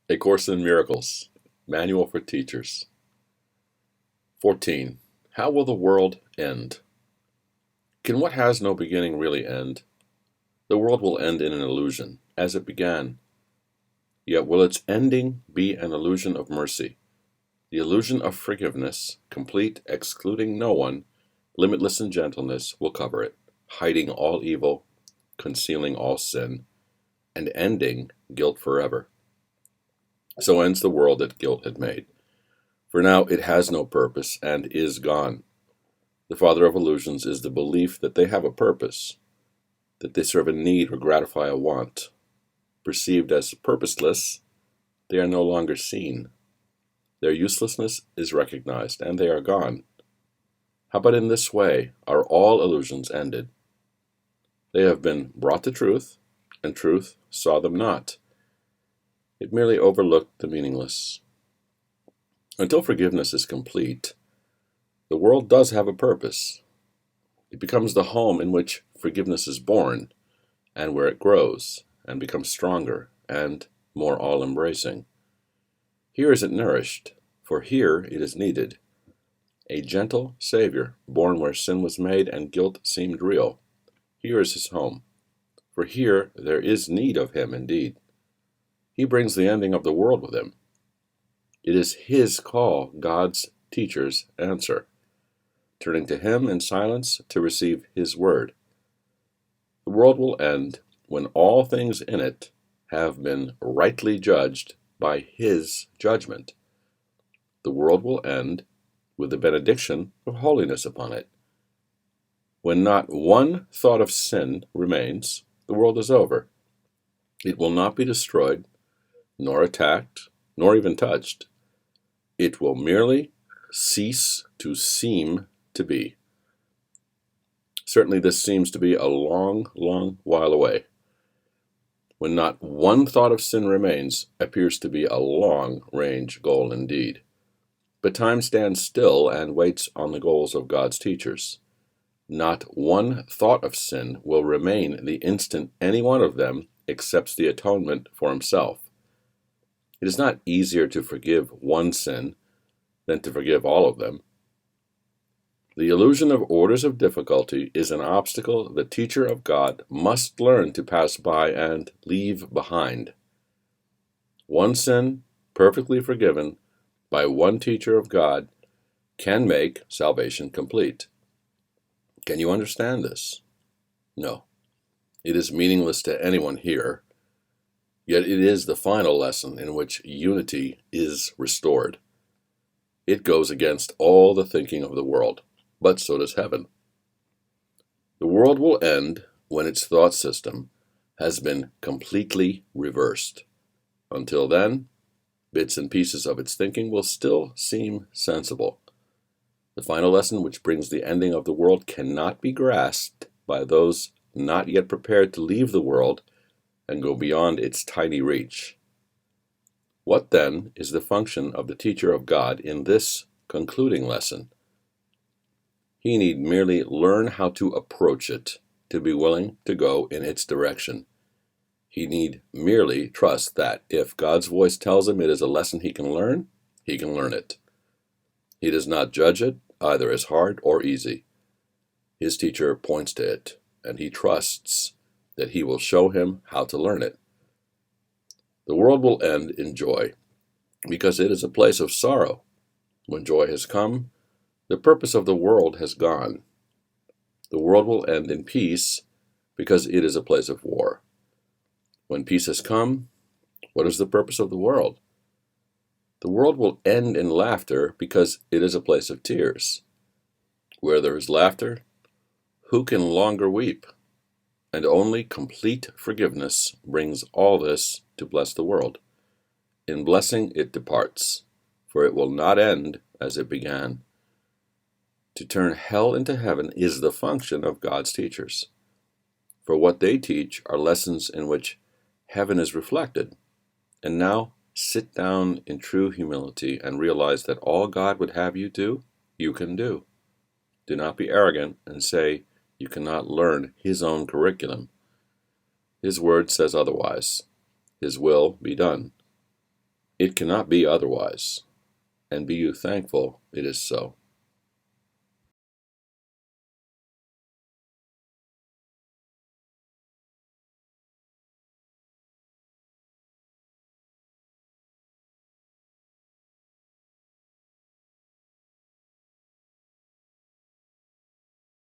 A Course in Miracles, Manual for Teachers. 14. How will the world end? Can what has no beginning really end? The world will end in an illusion, as it began. Yet will its ending be an illusion of mercy, the illusion of forgiveness, complete, excluding no one, limitless in gentleness, will cover it, hiding all evil, concealing all sin, and ending guilt forever. So ends the world that guilt had made. For now it has no purpose and is gone. The father of illusions is the belief that they have a purpose, that they serve a need or gratify a want. Perceived as purposeless, they are no longer seen. Their uselessness is recognized, and they are gone. How about in this way are all illusions ended? They have been brought to truth, and truth saw them not. It merely overlooked the meaningless. Until forgiveness is complete, the world does have a purpose. It becomes the home in which forgiveness is born, and where it grows and becomes stronger and more all-embracing. Here is it nourished, for here it is needed. A gentle Savior, born where sin was made and guilt seemed real. Here is his home, for here there is need of him indeed. He brings the ending of the world with him. It is his call God's teachers answer, turning to him in silence to receive his word. The world will end when all things in it have been rightly judged by his judgment. The world will end with the benediction of holiness upon it. When not one thought of sin remains, the world is over. It will not be destroyed, nor attacked, nor even touched. It will merely cease to seem to be. Certainly this seems to be a long, long while away. When not one thought of sin remains, appears to be a long-range goal indeed. But time stands still and waits on the goals of God's teachers. Not one thought of sin will remain the instant any one of them accepts the atonement for himself. It is not easier to forgive one sin than to forgive all of them. The illusion of orders of difficulty is an obstacle the teacher of God must learn to pass by and leave behind. One sin, perfectly forgiven by one teacher of God, can make salvation complete. Can you understand this? No. It is meaningless to anyone here, yet it is the final lesson in which unity is restored. It goes against all the thinking of the world, but so does heaven. The world will end when its thought system has been completely reversed. Until then, bits and pieces of its thinking will still seem sensible. The final lesson which brings the ending of the world cannot be grasped by those not yet prepared to leave the world and go beyond its tiny reach. What then is the function of the teacher of God in this concluding lesson? He need merely learn how to approach it, to be willing to go in its direction. He need merely trust that if God's voice tells him it is a lesson he can learn it. He does not judge it either as hard or easy. His teacher points to it, and he trusts that he will show him how to learn it. The world will end in joy, because it is a place of sorrow. When joy has come, the purpose of the world has gone. The world will end in peace, because it is a place of war. When peace has come, what is the purpose of the world? The world will end in laughter, because it is a place of tears. Where there is laughter, who can longer weep? And only complete forgiveness brings all this to bless the world. In blessing it departs, for it will not end as it began. To turn hell into heaven is the function of God's teachers. For what they teach are lessons in which heaven is reflected. And now sit down in true humility and realize that all God would have you do, you can do. Do not be arrogant and say you cannot learn His own curriculum. His word says otherwise. His will be done. It cannot be otherwise, and be you thankful it is so.